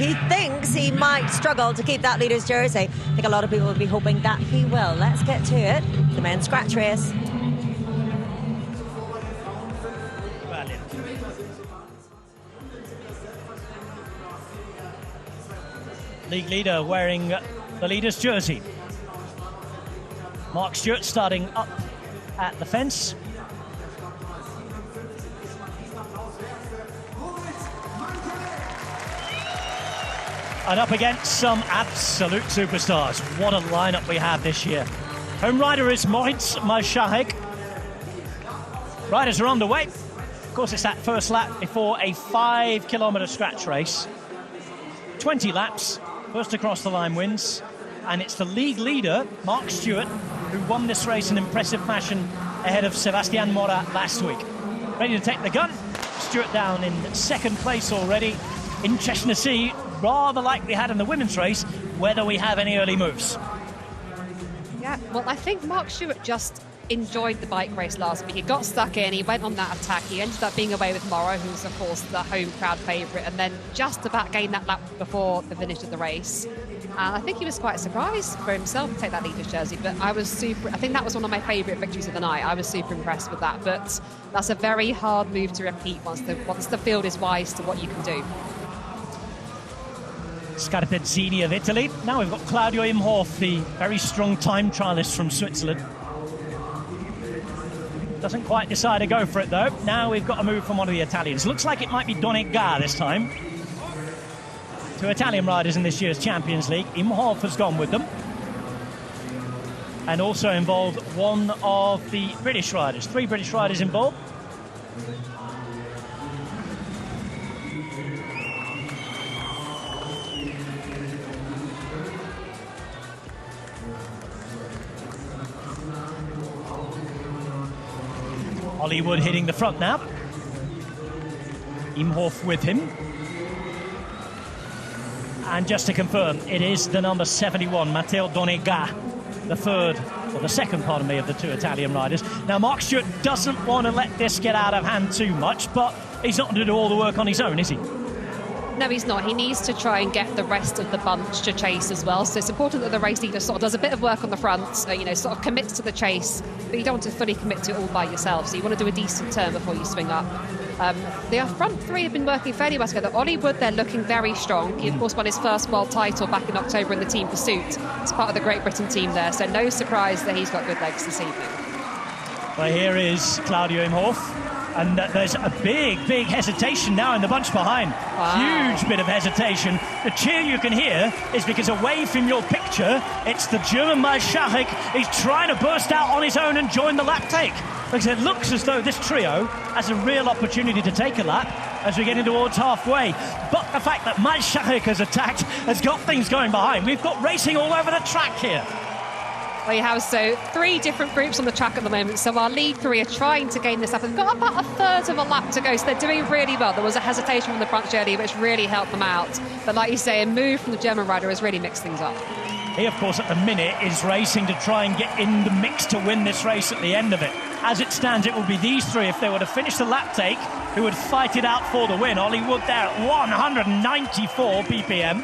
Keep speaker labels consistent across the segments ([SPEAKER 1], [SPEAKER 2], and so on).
[SPEAKER 1] he thinks he might struggle to keep that leader's jersey. I think a lot of people will be hoping that he will. Let's get to it. The men's scratch race.
[SPEAKER 2] League leader wearing the leader's jersey. Mark Stewart starting up at the fence. And up against some absolute superstars. What a lineup we have this year. Home rider is Moritz Malschachek. Riders are underway. Of course, it's that first lap before a 5-kilometre scratch race. 20 laps, first across the line wins. And it's the league leader, Mark Stewart, who won this race in impressive fashion ahead of Sebastian Mora last week. Ready to take the gun. Stewart down in second place already. Interesting to see, rather like we had in the women's race, whether we have any early moves.
[SPEAKER 3] Yeah, well, I think Mark Stewart just enjoyed the bike race last week. He got stuck in, he went on that attack, he ended up being away with Mora, who's of course the home crowd favourite, and then just about gained that lap before the finish of the race. And I think he was quite surprised for himself to take that leader's jersey, but I think that was one of my favourite victories of the night. I was super impressed with that, but that's a very hard move to repeat once the field is wise to what you can do.
[SPEAKER 2] Scarpezzini of Italy. Now we've got Claudio Imhoff, the very strong time trialist from Switzerland. Doesn't quite decide to go for it though. Now we've got a move from one of the Italians. Looks like it might be Donegà this time. Two Italian riders in this year's Champions League. Imhoff has gone with them. And also involved one of the British riders. 3 British riders involved. Hollywood hitting the front now. Imhoff with him. And just to confirm, it is the number 71, Matteo Donegà, the second, pardon me, of the 2 Italian riders. Now, Mark Stewart doesn't want to let this get out of hand too much, but he's not going to do all the work on his own, is he?
[SPEAKER 3] No, he's not. He needs to try and get the rest of the bunch to chase as well. So it's important that the race leader sort of does a bit of work on the front, sort of commits to the chase, but you don't want to fully commit to it all by yourself. So you want to do a decent turn before you swing up. The front 3 have been working fairly well together. Ollie Wood, they're looking very strong. He, of course, won his first world title back in October in the team pursuit. It's part of the Great Britain team there, so no surprise that he's got good legs this evening.
[SPEAKER 2] Well, here is Claudio Imhoff. And there's a big hesitation now in the bunch behind. Wow. Huge bit of hesitation. The cheer you can hear is because away from your picture, it's the German Malschachek. He's trying to burst out on his own and join the lap take. Because it looks as though this trio has a real opportunity to take a lap as we're getting towards halfway. But the fact that Malschachek has attacked has got things going behind. We've got racing all over the track here.
[SPEAKER 3] Well, you have 3 different groups on the track at the moment. So our lead 3 are trying to gain this up. They've got about a third of a lap to go, so they're doing really well. There was a hesitation from the bunch earlier, which really helped them out. But like you say, a move from the German rider has really mixed things up.
[SPEAKER 2] He, of course, at the minute is racing to try and get in the mix to win this race at the end of it. As it stands, it will be these 3, if they were to finish the lap take, who would fight it out for the win. Ollie Wood there at 194 BPM.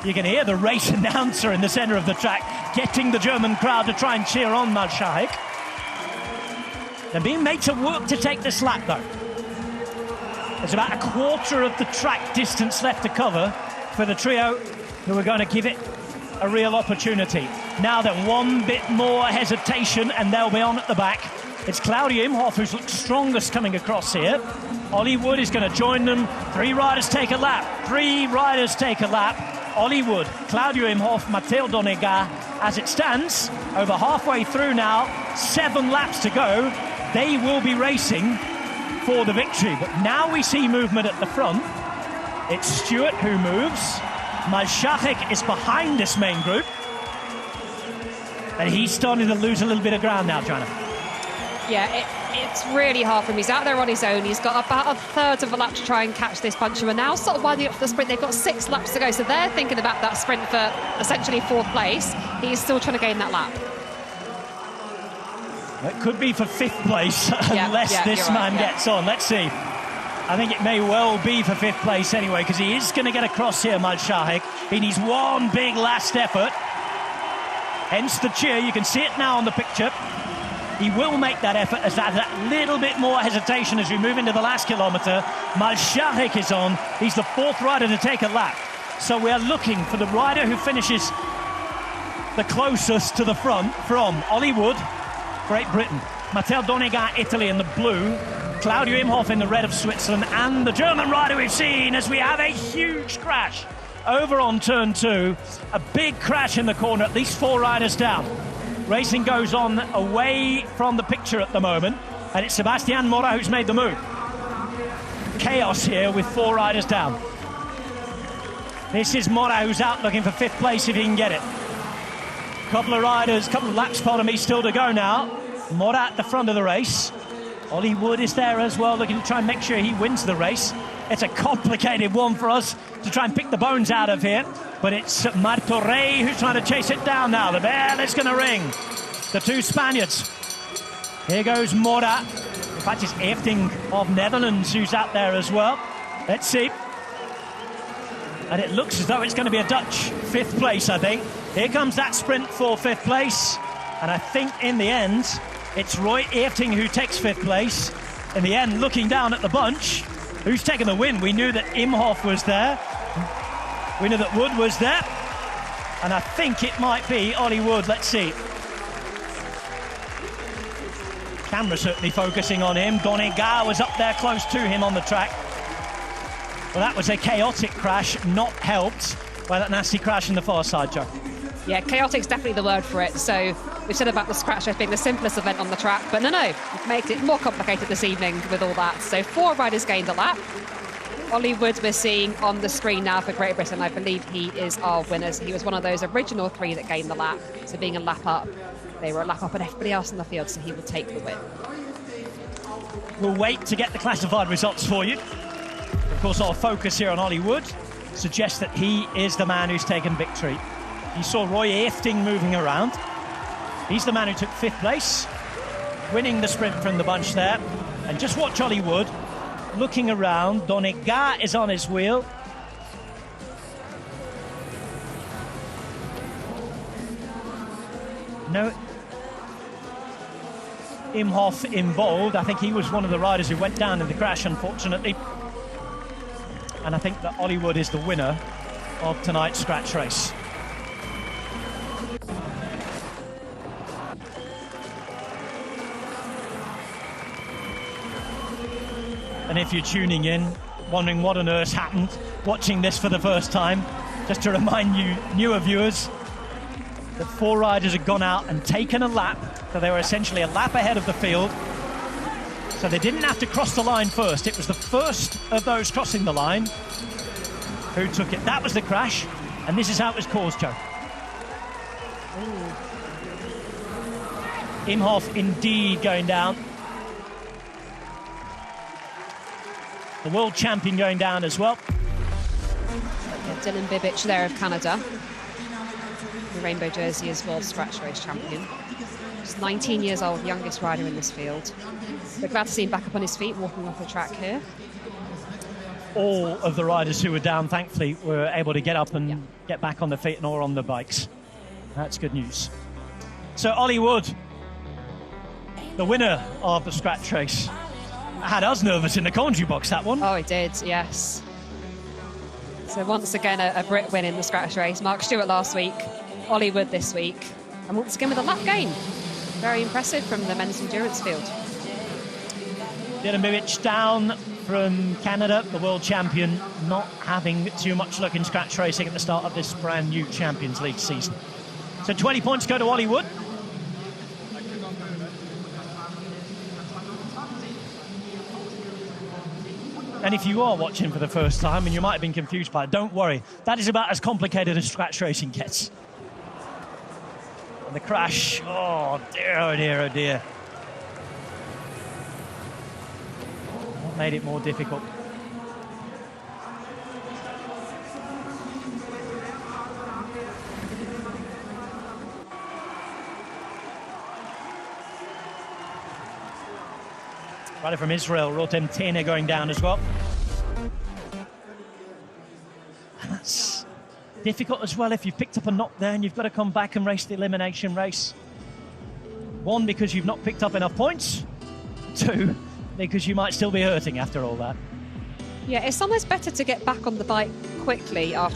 [SPEAKER 2] You can hear the race announcer in the centre of the track getting the German crowd to try and cheer on Malschachek. They're being made to work to take this lap, though. There's about a quarter of the track distance left to cover for the trio, who are going to give it a real opportunity. Now then, one bit more hesitation and they'll be on at the back. It's Claudio Imhoff who's looked strongest coming across here. Ollie Wood is going to join them. 3 riders take a lap. 3 riders take a lap. Ollie Wood, Claudio Imhoff, Matteo Donegà. As it stands, over halfway through now, 7 laps to go. They will be racing for the victory. But now we see movement at the front. It's Stewart who moves. Malschachek is behind this main group. And he's starting to lose a little bit of ground now, Joanna.
[SPEAKER 3] Yeah, it's really hard for him. He's out there on his own. He's got about a third of a lap to try and catch this bunch who are now sort of winding up for the sprint. They've got 6 laps to go, so they're thinking about that sprint for essentially 4th place. He's still trying to gain that lap.
[SPEAKER 2] It could be for 5th place unless this man gets on. Let's see. I think it may well be for 5th place anyway, because he is going to get across here, Malshahik. He needs one big last effort. Hence the cheer. You can see it now on the picture. He will make that effort as that little bit more hesitation as we move into the last kilometre. Malshahik is on. He's the 4th rider to take a lap. So we are looking for the rider who finishes the closest to the front from Ollie Wood, Great Britain, Matteo Donnegat, Italy in the blue, Claudio Imhoff in the red of Switzerland, and the German rider we've seen as we have a huge crash over on turn 2. A big crash in the corner, at least 4 riders down. Racing goes on away from the picture at the moment, and it's Sebastian Mora who's made the move. Chaos here with 4 riders down. This is Mora who's out looking for 5th place if he can get it. Couple of laps, pardon me, still to go now. Mora at the front of the race. Ollie Wood is there as well, looking to try and make sure he wins the race. It's a complicated one for us to try and pick the bones out of here. But it's Martorell who's trying to chase it down now. The bell is going to ring. The 2 Spaniards. Here goes Mora. In fact, it's Efting of Netherlands who's out there as well. Let's see. And it looks as though it's going to be a Dutch 5th place, I think. Here comes that sprint for 5th place. And I think in the end, it's Roy Efting who takes 5th place. In the end, looking down at the bunch, who's taken the win? We knew that Imhoff was there. We knew that Wood was there. And I think it might be Ollie Wood. Let's see. Camera certainly focusing on him. Donnegat was up there close to him on the track. Well, that was a chaotic crash, not helped by that nasty crash in the far side, Joe.
[SPEAKER 3] Yeah, chaotic's definitely the word for it. So we've said about the scratch race being the simplest event on the track, but no, we've made it more complicated this evening with all that. So 4 riders gained a lap. Ollie Wood we're seeing on the screen now for Great Britain. I believe he is our winner. So he was one of those original 3 that gained the lap. So being a lap up, they were a lap up and everybody else in the field, so he will take the win.
[SPEAKER 2] We'll wait to get the classified results for you. Of course, our focus here on Ollie Wood suggests that he is the man who's taken victory. You saw Roy Efting moving around. He's the man who took 5th place, winning the sprint from the bunch there. And just watch Ollie Wood looking around. Donnegat is on his wheel. No Imhoff involved. I think he was one of the riders who went down in the crash, unfortunately. And I think that Ollie Wood is the winner of tonight's scratch race. And if you're tuning in, wondering what on earth happened, watching this for the first time, just to remind you, newer viewers, that 4 riders had gone out and taken a lap, so they were essentially a lap ahead of the field. So they didn't have to cross the line first. It was the first of those crossing the line who took it. That was the crash, and this is how it was caused, Joe. Imhoff indeed going down. The world champion going down as well.
[SPEAKER 3] Yeah, Dylan Bibic there of Canada. The rainbow jersey as world scratch race champion. Just 19 years old, youngest rider in this field. We're glad to see him back up on his feet, walking off the track here.
[SPEAKER 2] All of the riders who were down, thankfully, were able to get up and get back on their feet and or on the bikes. That's good news. So Ollie Wood, the winner of the scratch race. Had us nervous in the commentary box, that one.
[SPEAKER 3] Oh, it did, yes. So once again, a Brit win in the scratch race. Mark Stewart last week, Ollie Wood this week. And once again with a lap gain. Very impressive from the men's endurance field.
[SPEAKER 2] Dylan Bibic down from Canada, the world champion, not having too much luck in scratch racing at the start of this brand new Champions League season. So 20 points go to Ollie Wood. And if you are watching for the first time and you might have been confused by it, don't worry. That is about as complicated as scratch racing gets. And the crash, oh dear, oh dear, oh dear. What made it more difficult? Rider from Israel, Rotem Tene, going down as well. And that's difficult as well if you've picked up a knockdown. You've got to come back and race the elimination race. 1, because you've not picked up enough points. 2, because you might still be hurting after all that.
[SPEAKER 3] Yeah, it's sometimes better to get back on the bike quickly after